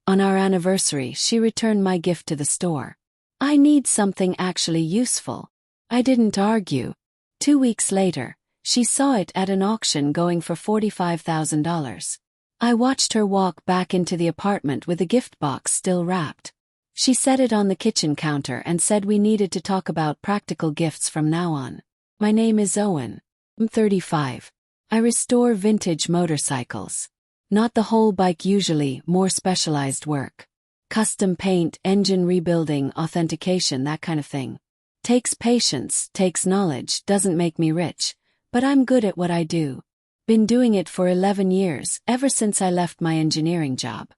On our anniversary, she returned my gift to the store. I need something actually useful. I didn't argue. 2 weeks later, she saw it at an auction going for $45,000. I watched her walk back into the apartment with the gift box still wrapped. She set it on the kitchen counter and said we needed to talk about practical gifts from now on. My name is Owen. I'm 35. I restore vintage motorcycles. Not the whole bike usually, more specialized work. Custom paint, engine rebuilding, authentication, that kind of thing. Takes patience, takes knowledge, doesn't make me rich, but I'm good at what I do. Been doing it for 11 years, ever since I left my engineering job.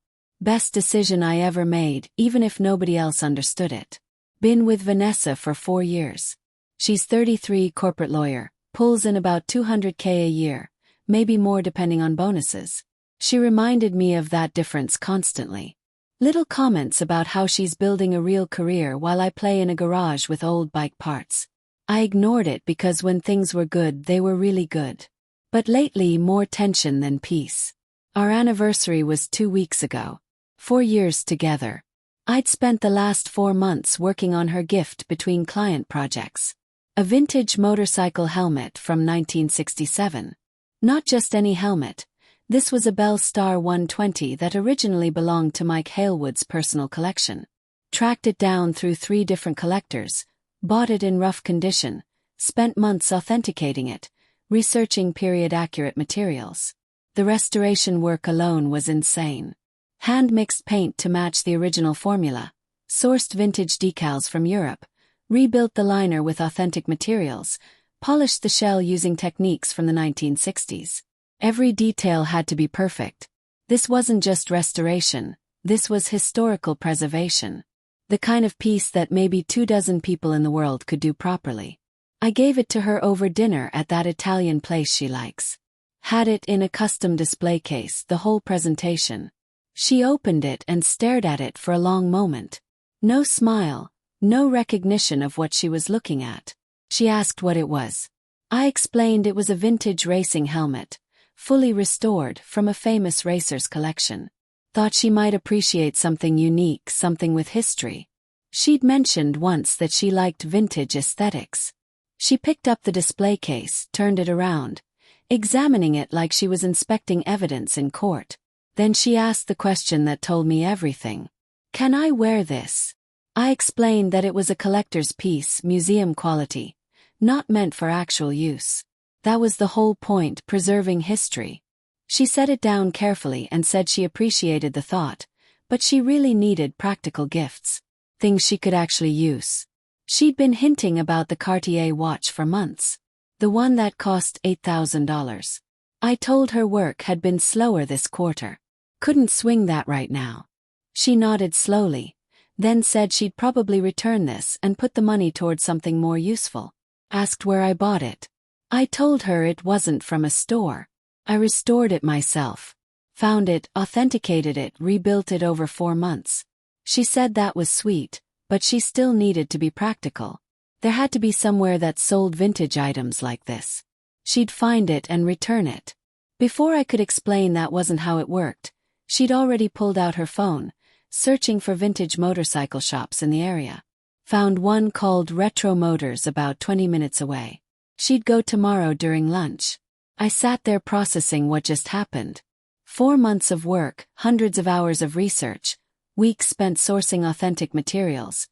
Best decision I ever made, even if nobody else understood it. Been with Vanessa for 4 years. She's 33, corporate lawyer, pulls in about $200K a year, maybe more depending on bonuses. She reminded me of that difference constantly. Little comments about how she's building a real career while I play in a garage with old bike parts. I ignored it because when things were good, they were really good. But lately, more tension than peace. Our anniversary was 2 weeks ago. 4 years together. I'd spent the last 4 months working on her gift between client projects. A vintage motorcycle helmet from 1967. Not just any helmet. This was a Bell Star 120 that originally belonged to Mike Halewood's personal collection. Tracked it down through 3 different collectors, bought it in rough condition, spent months authenticating it, researching period-accurate materials. The restoration work alone was insane. Hand-mixed paint to match the original formula, sourced vintage decals from Europe, rebuilt the liner with authentic materials, polished the shell using techniques from the 1960s. Every detail had to be perfect. This wasn't just restoration, this was historical preservation. The kind of piece that maybe 24 people in the world could do properly. I gave it to her over dinner at that Italian place she likes. Had it in a custom display case, the whole presentation. She opened it and stared at it for a long moment. No smile, no recognition of what she was looking at. She asked what it was. I explained it was a vintage racing helmet, fully restored from a famous racer's collection. Thought she might appreciate something unique, something with history. She'd mentioned once that she liked vintage aesthetics. She picked up the display case, turned it around, examining it like she was inspecting evidence in court. Then she asked the question that told me everything. Can I wear this? I explained that it was a collector's piece, museum quality, not meant for actual use. That was the whole point, preserving history. She set it down carefully and said she appreciated the thought, but she really needed practical gifts. Things she could actually use. She'd been hinting about the Cartier watch for months. The one that cost $8,000. I told her work had been slower this quarter. Couldn't swing that right now. She nodded slowly, then said she'd probably return this and put the money towards something more useful. Asked where I bought it. I told her it wasn't from a store. I restored it myself. Found it, authenticated it, rebuilt it over 4 months. She said that was sweet, but she still needed to be practical. There had to be somewhere that sold vintage items like this. She'd find it and return it. Before I could explain that wasn't how it worked, she'd already pulled out her phone, searching for vintage motorcycle shops in the area. Found one called Retro Motors about 20 minutes away. She'd go tomorrow during lunch. I sat there processing what just happened. 4 months of work, hundreds of hours of research, weeks spent sourcing authentic materials,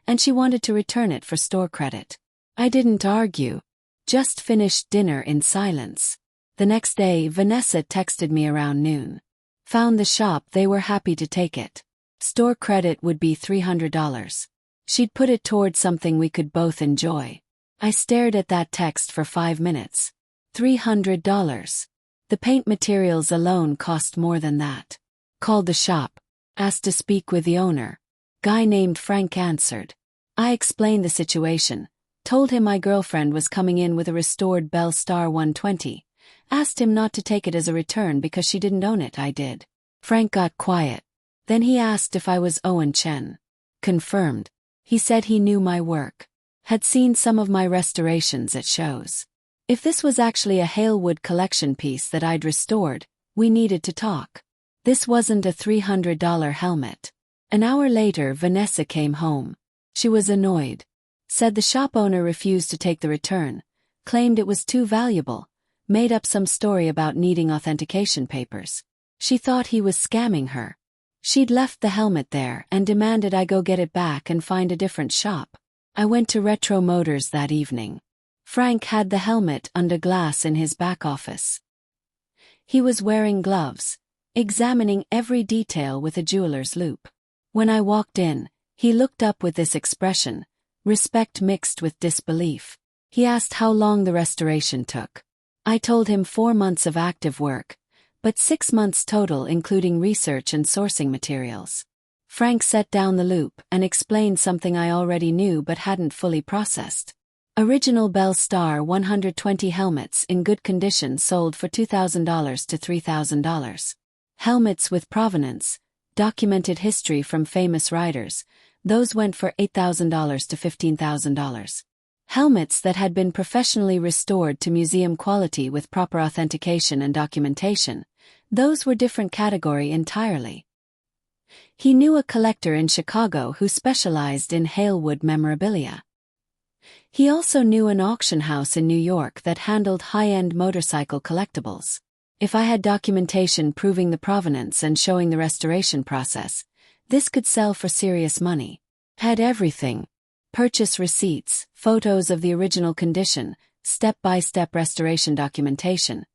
and she wanted to return it for store credit. I didn't argue. Just finished dinner in silence. The next day, Vanessa texted me around noon. Found the shop, they were happy to take it. Store credit would be $300. She'd put it towards something we could both enjoy. I stared at that text for 5 minutes. $300. The paint materials alone cost more than that. Called the shop. Asked to speak with the owner. Guy named Frank answered. I explained the situation. Told him my girlfriend was coming in with a restored Bell Star 120. Asked him not to take it as a return because she didn't own it. I did. Frank got quiet. Then he asked if I was Owen Chen. Confirmed. He said he knew my work. Had seen some of my restorations at shows. If this was actually a Halewood collection piece that I'd restored, we needed to talk. This wasn't a $300 helmet. An hour later, Vanessa came home. She was annoyed. Said the shop owner refused to take the return, claimed it was too valuable, made up some story about needing authentication papers. She thought he was scamming her. She'd left the helmet there and demanded I go get it back and find a different shop. I went to Retro Motors that evening. Frank had the helmet under glass in his back office. He was wearing gloves, examining every detail with a jeweler's loupe. When I walked in, he looked up with this expression, respect mixed with disbelief. He asked how long the restoration took. I told him 4 months of active work, but 6 months total including research and sourcing materials. Frank set down the loupe and explained something I already knew but hadn't fully processed. Original Bell Star 120 helmets in good condition sold for $2,000 to $3,000. Helmets with provenance, documented history from famous riders, those went for $8,000 to $15,000. Helmets that had been professionally restored to museum quality with proper authentication and documentation, those were different category entirely. He knew a collector in Chicago who specialized in Halewood memorabilia. He also knew an auction house in New York that handled high-end motorcycle collectibles. If I had documentation proving the provenance and showing the restoration process, this could sell for serious money. Had everything. Purchase receipts, photos of the original condition, step-by-step restoration documentation,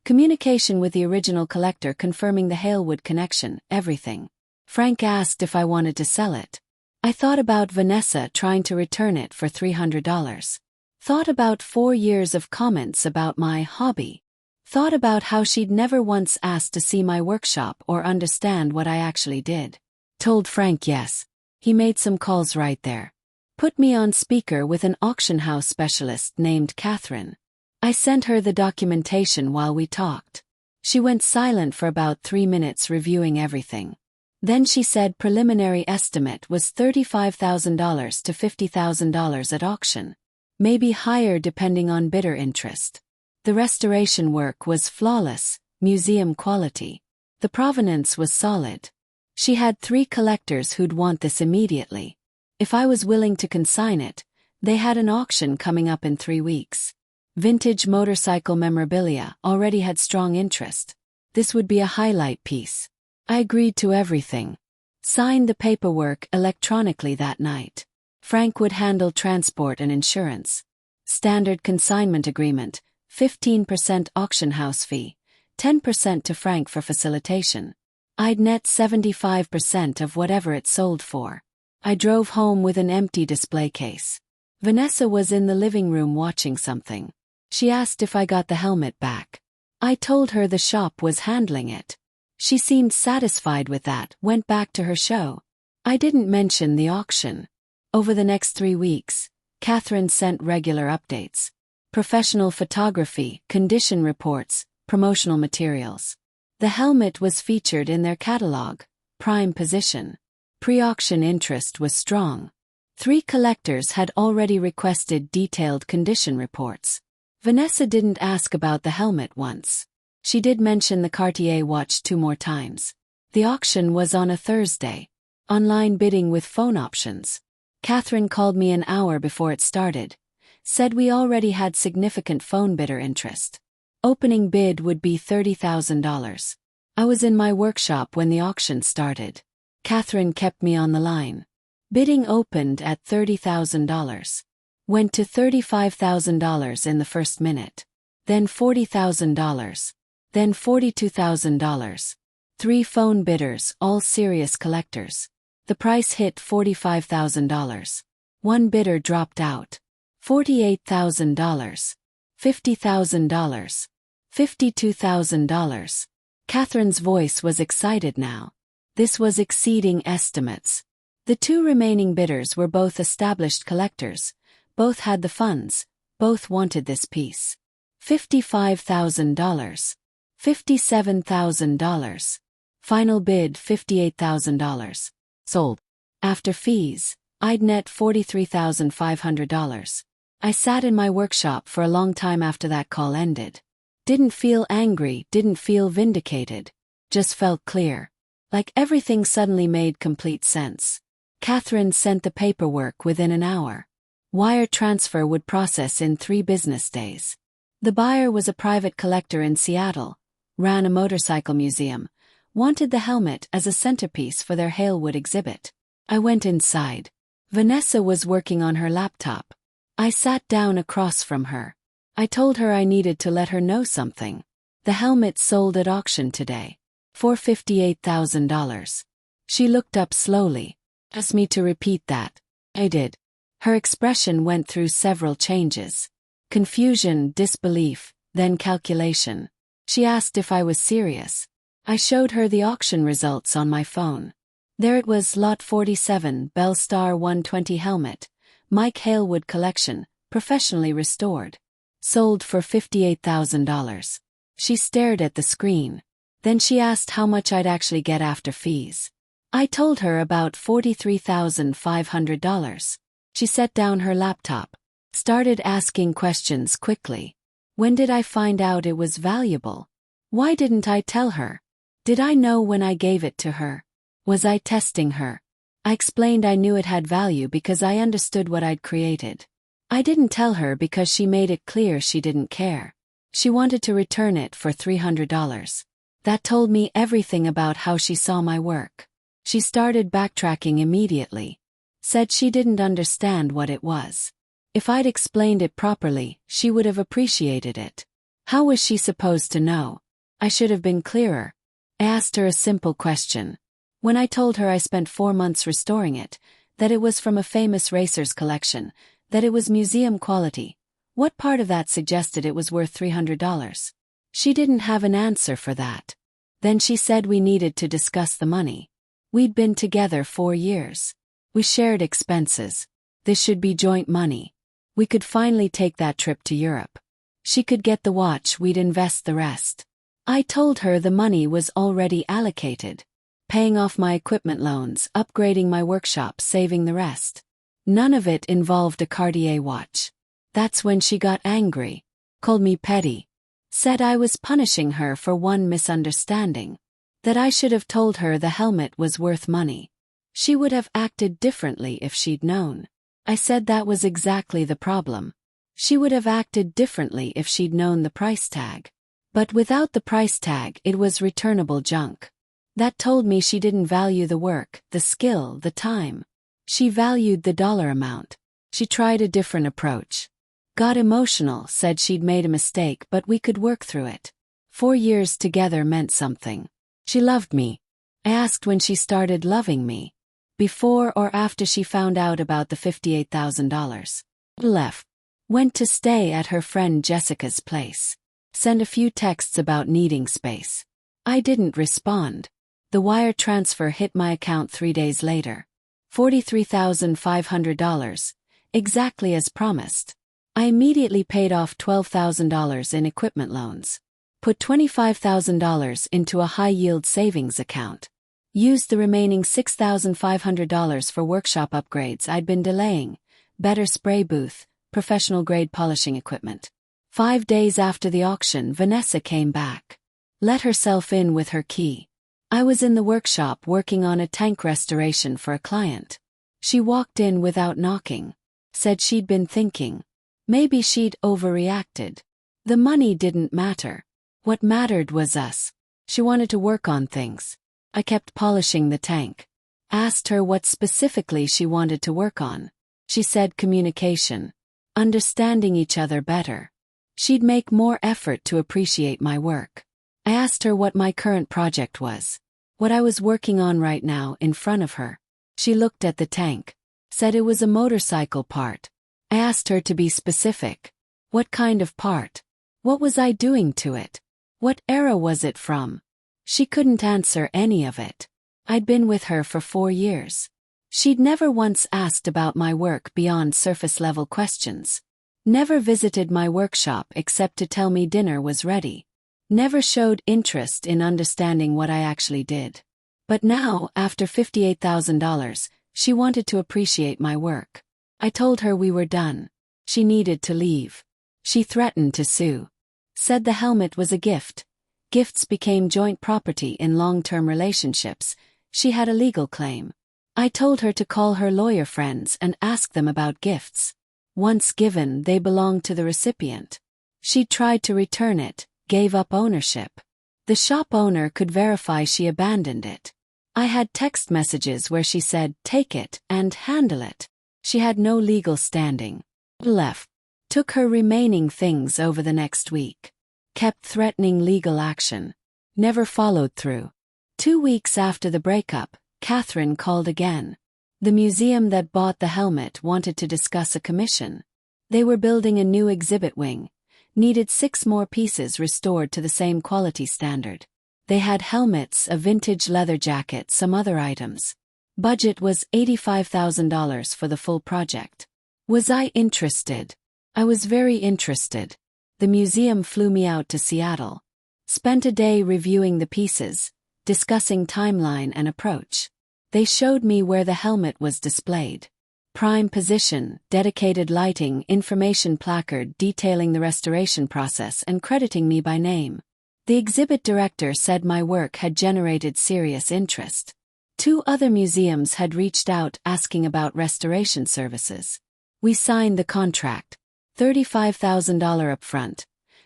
communication with the original collector confirming the Halewood connection, everything. Frank asked if I wanted to sell it. I thought about Vanessa trying to return it for $300. Thought about 4 years of comments about my hobby. Thought about how she'd never once asked to see my workshop or understand what I actually did. Told Frank yes. He made some calls right there. Put me on speaker with an auction house specialist named Catherine. I sent her the documentation while we talked. She went silent for about 3 minutes reviewing everything. Then she said preliminary estimate was $35,000 to $50,000 at auction. Maybe higher depending on bidder interest. The restoration work was flawless, museum quality. The provenance was solid. She had 3 collectors who'd want this immediately. If I was willing to consign it, they had an auction coming up in 3 weeks. Vintage motorcycle memorabilia already had strong interest. This would be a highlight piece. I agreed to everything. Signed the paperwork electronically that night. Frank would handle transport and insurance. Standard consignment agreement, 15% auction house fee, 10% to Frank for facilitation. I'd net 75% of whatever it sold for. I drove home with an empty display case. Vanessa was in the living room watching something. She asked if I got the helmet back. I told her the shop was handling it. She seemed satisfied with that, went back to her show. I didn't mention the auction. Over the next 3 weeks, Catherine sent regular updates. Professional photography, condition reports, promotional materials. The helmet was featured in their catalog, prime position. Pre-auction interest was strong. 3 collectors had already requested detailed condition reports. Vanessa didn't ask about the helmet once. She did mention the Cartier watch 2 more times. The auction was on a Thursday. Online bidding with phone options. Catherine called me an hour before it started. Said we already had significant phone bidder interest. Opening bid would be $30,000. I was in my workshop when the auction started. Catherine kept me on the line. Bidding opened at $30,000. Went to $35,000 in the first minute. Then $40,000. Then $42,000. 3 phone bidders, all serious collectors. The price hit $45,000. 1 bidder dropped out. $48,000. $50,000. $52,000. Catherine's voice was excited now. This was exceeding estimates. The 2 remaining bidders were both established collectors. Both had the funds. Both wanted this piece. $55,000. $57,000. Final bid $58,000. Sold. After fees, I'd net $43,500. I sat in my workshop for a long time after that call ended. Didn't feel angry, didn't feel vindicated. just felt clear. Like everything suddenly made complete sense. Catherine sent the paperwork within an hour. Wire transfer would process in 3 business days. The buyer was a private collector in Seattle, ran a motorcycle museum, wanted the helmet as a centerpiece for their Halewood exhibit. I went inside. Vanessa was working on her laptop. I sat down across from her. I told her I needed to let her know something. The helmet sold at auction today. For $58,000. She looked up slowly. Asked me to repeat that. I did. Her expression went through several changes. Confusion, disbelief, then calculation. She asked if I was serious. I showed her the auction results on my phone. There it was, Lot 47, Bellstar 120 helmet, Mike Halewood collection, professionally restored. Sold for $58,000. She stared at the screen. Then she asked how much I'd actually get after fees. I told her about $43,500. She set down her laptop. Started asking questions quickly. When did I find out it was valuable? Why didn't I tell her? Did I know when I gave it to her? Was I testing her? I explained I knew it had value because I understood what I'd created. I didn't tell her because she made it clear she didn't care. She wanted to return it for $300. That told me everything about how she saw my work. She started backtracking immediately. Said she didn't understand what it was. If I'd explained it properly, she would have appreciated it. How was she supposed to know? I should have been clearer. I asked her a simple question. When I told her I spent 4 months restoring it, that it was from a famous racer's collection, that it was museum quality, what part of that suggested it was worth $300? She didn't have an answer for that. Then she said we needed to discuss the money. We'd been together 4 years. We shared expenses. This should be joint money. We could finally take that trip to Europe. She could get the watch, we'd invest the rest. I told her the money was already allocated. Paying off my equipment loans, upgrading my workshop, saving the rest. None of it involved a Cartier watch. That's when she got angry. Called me petty. Said I was punishing her for one misunderstanding. That I should have told her the helmet was worth money. She would have acted differently if she'd known. I said that was exactly the problem. She would have acted differently if she'd known the price tag. But without the price tag, it was returnable junk. That told me she didn't value the work, the skill, the time. She valued the dollar amount. She tried a different approach. Got emotional, said she'd made a mistake but we could work through it. 4 years together meant something. She loved me. I asked when she started loving me. Before or after she found out about the $58,000. Left. Went to stay at her friend Jessica's place. Sent a few texts about needing space. I didn't respond. The wire transfer hit my account 3 days later. $43,500. Exactly as promised. I immediately paid off $12,000 in equipment loans. Put $25,000 into a high-yield savings account. Used the remaining $6,500 for workshop upgrades I'd been delaying, better spray booth, professional-grade polishing equipment. 5 days after the auction, Vanessa came back. Let herself in with her key. I was in the workshop working on a tank restoration for a client. She walked in without knocking. Said she'd been thinking. Maybe she'd overreacted. The money didn't matter. What mattered was us. She wanted to work on things. I kept polishing the tank. Asked her what specifically she wanted to work on. She said communication. Understanding each other better. She'd make more effort to appreciate my work. I asked her what my current project was. What I was working on right now in front of her. She looked at the tank. Said it was a motorcycle part. I asked her to be specific. What kind of part? What was I doing to it? What era was it from? She couldn't answer any of it. I'd been with her for 4 years. She'd never once asked about my work beyond surface-level questions. Never visited my workshop except to tell me dinner was ready. Never showed interest in understanding what I actually did. But now, after $58,000, she wanted to appreciate my work. I told her we were done. She needed to leave. She threatened to sue. Said the helmet was a gift. Gifts became joint property in long-term relationships. She had a legal claim. I told her to call her lawyer friends and ask them about gifts. Once given, they belonged to the recipient. She tried to return it, gave up ownership. The shop owner could verify she abandoned it. I had text messages where she said, "Take it and handle it." She had no legal standing. Left. Took her remaining things over the next week. Kept threatening legal action. Never followed through. 2 weeks after the breakup, Catherine called again. The museum that bought the helmet wanted to discuss a commission. They were building a new exhibit wing. Needed 6 more pieces restored to the same quality standard. They had helmets, a vintage leather jacket, some other items. Budget was $85,000 for the full project. Was I interested? I was very interested. The museum flew me out to Seattle. Spent a day reviewing the pieces, discussing timeline and approach. They showed me where the helmet was displayed. Prime position, dedicated lighting, information placard detailing the restoration process and crediting me by name. The exhibit director said my work had generated serious interest. 2 other museums had reached out asking about restoration services. We signed the contract. $35,000 upfront.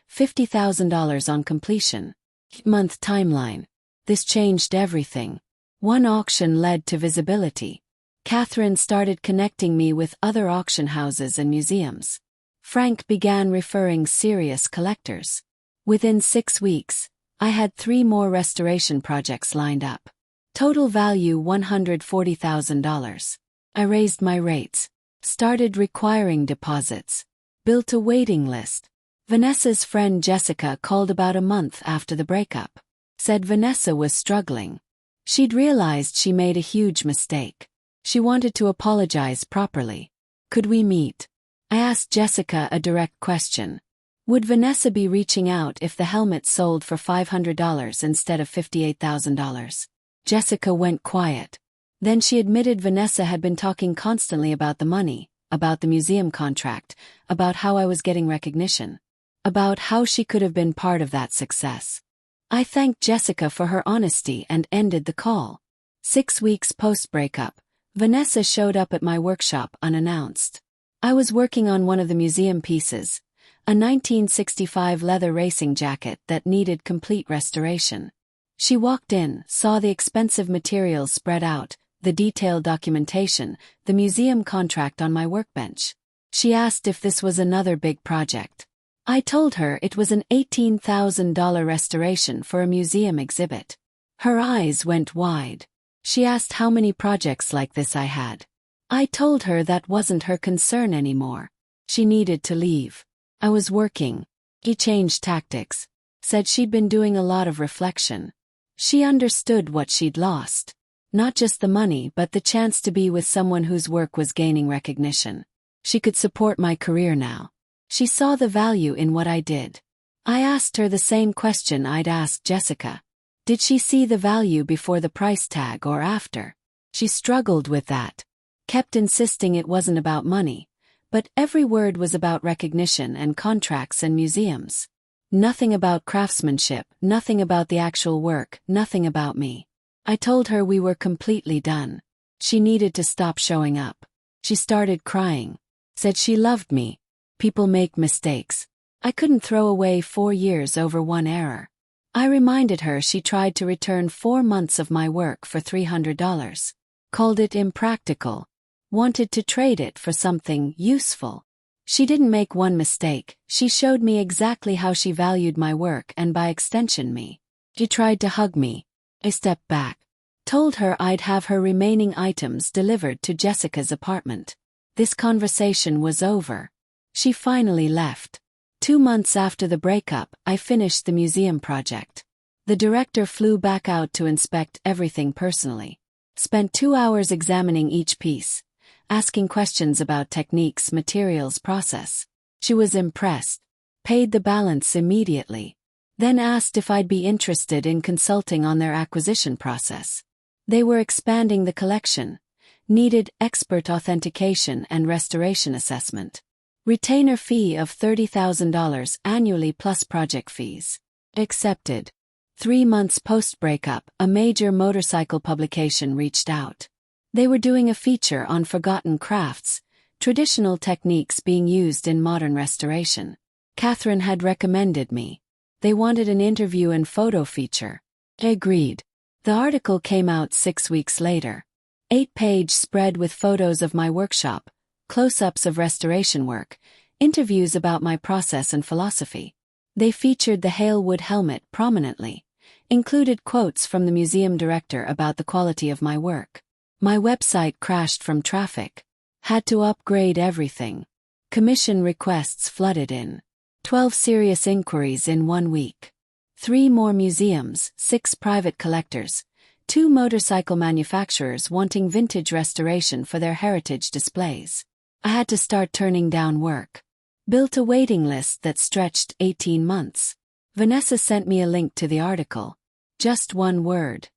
$50,000 on completion. 8-month timeline. This changed everything. One auction led to visibility. Catherine started connecting me with other auction houses and museums. Frank began referring serious collectors. Within 6 weeks, I had 3 more restoration projects lined up. Total value $140,000. I raised my rates. Started requiring deposits. Built a waiting list. Vanessa's friend Jessica called about a month after the breakup. Said Vanessa was struggling. She'd realized she made a huge mistake. She wanted to apologize properly. Could we meet? I asked Jessica a direct question. Would Vanessa be reaching out if the helmet sold for $500 instead of $58,000? Jessica went quiet. Then she admitted Vanessa had been talking constantly about the money, about the museum contract, about how I was getting recognition, about how she could have been part of that success. I thanked Jessica for her honesty and ended the call. 6 weeks post-breakup, Vanessa showed up at my workshop unannounced. I was working on one of the museum pieces, a 1965 leather racing jacket that needed complete restoration. She walked in, saw the expensive materials spread out, the detailed documentation, the museum contract on my workbench. She asked if this was another big project. I told her it was an $18,000 restoration for a museum exhibit. Her eyes went wide. She asked how many projects like this I had. I told her that wasn't her concern anymore. She needed to leave. I was working. He changed tactics. Said she'd been doing a lot of reflection. She understood what she'd lost. Not just the money but the chance to be with someone whose work was gaining recognition. She could support my career now. She saw the value in what I did. I asked her the same question I'd asked Jessica. Did she see the value before the price tag or after? She struggled with that. Kept insisting it wasn't about money. But every word was about recognition and contracts and museums. Nothing about craftsmanship, nothing about the actual work, nothing about me. I told her we were completely done. She needed to stop showing up. She started crying. Said she loved me. People make mistakes. I couldn't throw away 4 years over one error. I reminded her she tried to return 4 months of my work for $300. Called it impractical. Wanted to trade it for something useful. She didn't make one mistake. She showed me exactly how she valued my work and by extension me. She tried to hug me. I stepped back. Told her I'd have her remaining items delivered to Jessica's apartment. This conversation was over. She finally left. 2 months after the breakup, I finished the museum project. The director flew back out to inspect everything personally. Spent 2 hours examining each piece, asking questions about techniques, materials, process. She was impressed. Paid the balance immediately. Then asked if I'd be interested in consulting on their acquisition process. They were expanding the collection. Needed expert authentication and restoration assessment. Retainer fee of $30,000 annually plus project fees. Accepted. 3 months post-breakup, a major motorcycle publication reached out. They were doing a feature on forgotten crafts, traditional techniques being used in modern restoration. Catherine had recommended me. They wanted an interview and photo feature. I agreed. The article came out 6 weeks later. 8-page spread with photos of my workshop, close-ups of restoration work, interviews about my process and philosophy. They featured the Halewood helmet prominently, included quotes from the museum director about the quality of my work. My website crashed from traffic. Had to upgrade everything. Commission requests flooded in. 12 serious inquiries in 1 week. 3 more museums, 6 private collectors, 2 motorcycle manufacturers wanting vintage restoration for their heritage displays. I had to start turning down work. Built a waiting list that stretched 18 months. Vanessa sent me a link to the article. Just one word.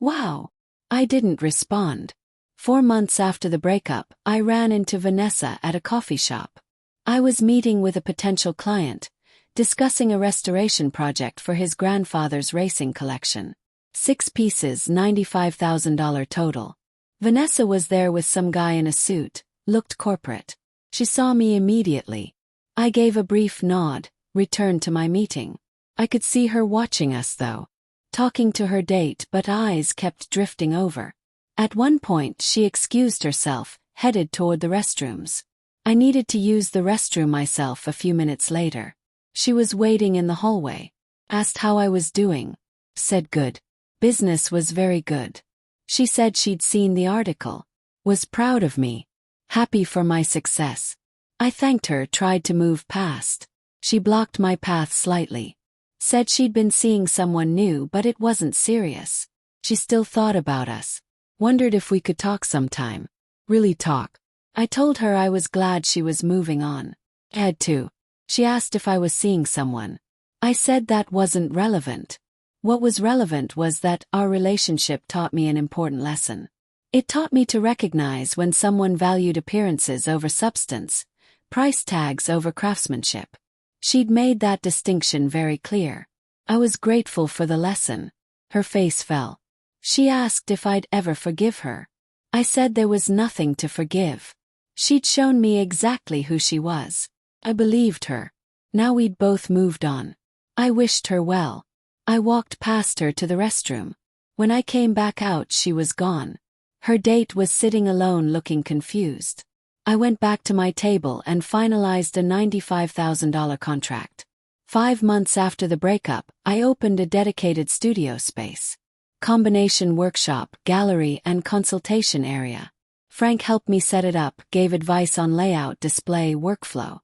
Wow. I didn't respond. 4 months after the breakup, I ran into Vanessa at a coffee shop. I was meeting with a potential client, discussing a restoration project for his grandfather's racing collection. 6 pieces, $95,000 total. Vanessa was there with some guy in a suit, looked corporate. She saw me immediately. I gave a brief nod, returned to my meeting. I could see her watching us though. Talking to her date, but eyes kept drifting over. At one point she excused herself, headed toward the restrooms. I needed to use the restroom myself a few minutes later. She was waiting in the hallway. Asked how I was doing. Said good. Business was very good. She said she'd seen the article. Was proud of me. Happy for my success. I thanked her, tried to move past. She blocked my path slightly. Said she'd been seeing someone new but it wasn't serious. She still thought about us. Wondered if we could talk sometime. Really talk. I told her I was glad she was moving on. Had to. She asked if I was seeing someone. I said that wasn't relevant. What was relevant was that our relationship taught me an important lesson. It taught me to recognize when someone valued appearances over substance, price tags over craftsmanship. She'd made that distinction very clear. I was grateful for the lesson. Her face fell. She asked if I'd ever forgive her. I said there was nothing to forgive. She'd shown me exactly who she was. I believed her. Now we'd both moved on. I wished her well. I walked past her to the restroom. When I came back out, she was gone. Her date was sitting alone looking confused. I went back to my table and finalized a $95,000 contract. 5 months after the breakup, I opened a dedicated studio space. Combination workshop, gallery, and consultation area. Frank helped me set it up, gave advice on layout, display, workflow.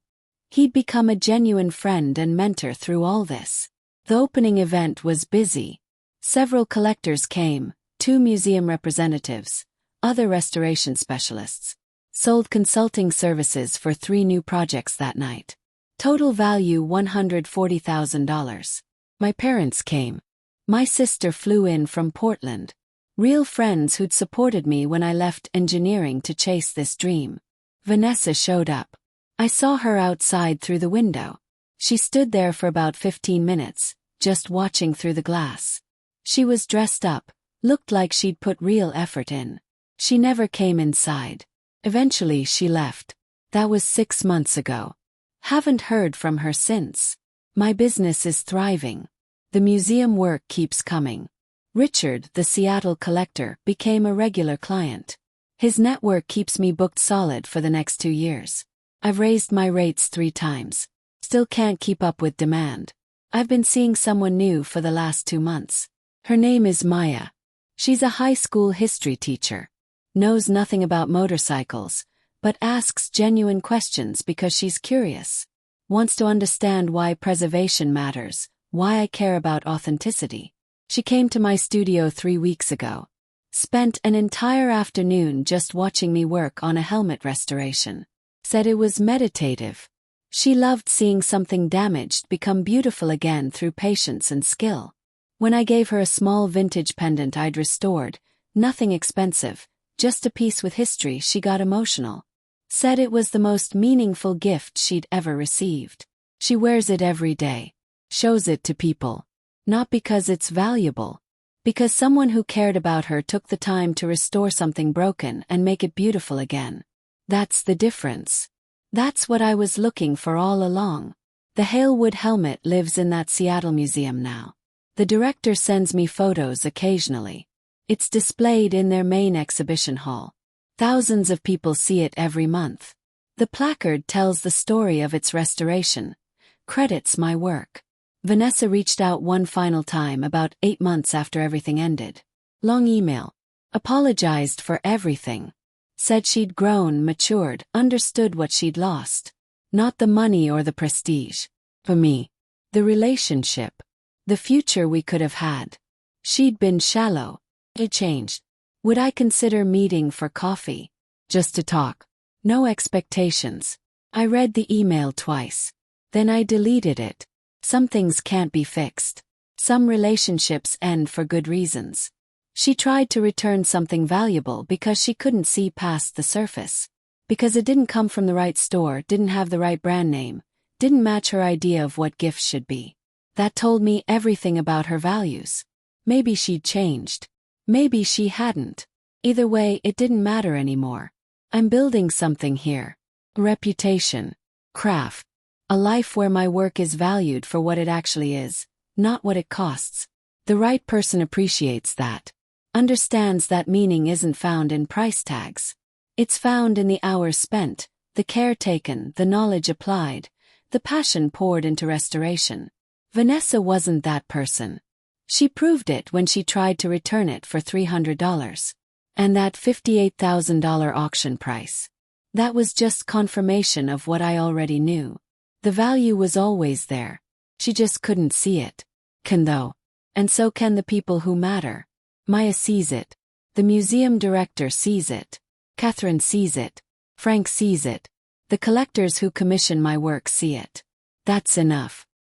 He'd become a genuine friend and mentor through all this. The opening event was busy. Several collectors came, 2 museum representatives, other restoration specialists. Sold consulting services for 3 new projects that night. Total value $140,000. My parents came. My sister flew in from Portland. Real friends who'd supported me when I left engineering to chase this dream. Vanessa showed up. I saw her outside through the window. She stood there for about 15 minutes, just watching through the glass. She was dressed up, looked like she'd put real effort in. She never came inside. Eventually she left. That was 6 months ago. Haven't heard from her since. My business is thriving. The museum work keeps coming. Richard, the Seattle collector, became a regular client. His network keeps me booked solid for the next 2 years. I've raised my rates 3 times. Still can't keep up with demand. I've been seeing someone new for the last 2 months. Her name is Maya. She's a high school history teacher. Knows nothing about motorcycles, but asks genuine questions because she's curious. Wants to understand why preservation matters, why I care about authenticity. She came to my studio 3 weeks ago. Spent an entire afternoon just watching me work on a helmet restoration. Said it was meditative. She loved seeing something damaged become beautiful again through patience and skill. When I gave her a small vintage pendant I'd restored, nothing expensive, just a piece with history, she got emotional. Said it was the most meaningful gift she'd ever received. She wears it every day. Shows it to people. Not because it's valuable. Because someone who cared about her took the time to restore something broken and make it beautiful again. That's the difference. That's what I was looking for all along. The Halewood helmet lives in that Seattle museum now. The director sends me photos occasionally. It's displayed in their main exhibition hall. Thousands of people see it every month. The placard tells the story of its restoration, credits my work. Vanessa reached out one final time about 8 months after everything ended. Long email. Apologized for everything. Said she'd grown, matured, understood what she'd lost. Not the money or the prestige. For me. The relationship. The future we could have had. She'd been shallow. It changed. Would I consider meeting for coffee? Just to talk. No expectations. I read the email twice. Then I deleted it. Some things can't be fixed. Some relationships end for good reasons. She tried to return something valuable because she couldn't see past the surface. Because it didn't come from the right store, didn't have the right brand name, didn't match her idea of what gifts should be. That told me everything about her values. Maybe she'd changed. Maybe she hadn't. Either way, it didn't matter anymore. I'm building something here. A reputation. Craft. A life where my work is valued for what it actually is, not what it costs. The right person appreciates that. Understands that meaning isn't found in price tags. It's found in the hours spent, the care taken, the knowledge applied, the passion poured into restoration. Vanessa wasn't that person. She proved it when she tried to return it for $300. And that $58,000 auction price. That was just confirmation of what I already knew. The value was always there. She just couldn't see it. Can though. And so can the people who matter. Maya sees it. The museum director sees it. Catherine sees it. Frank sees it. The collectors who commission my work see it. That's enough.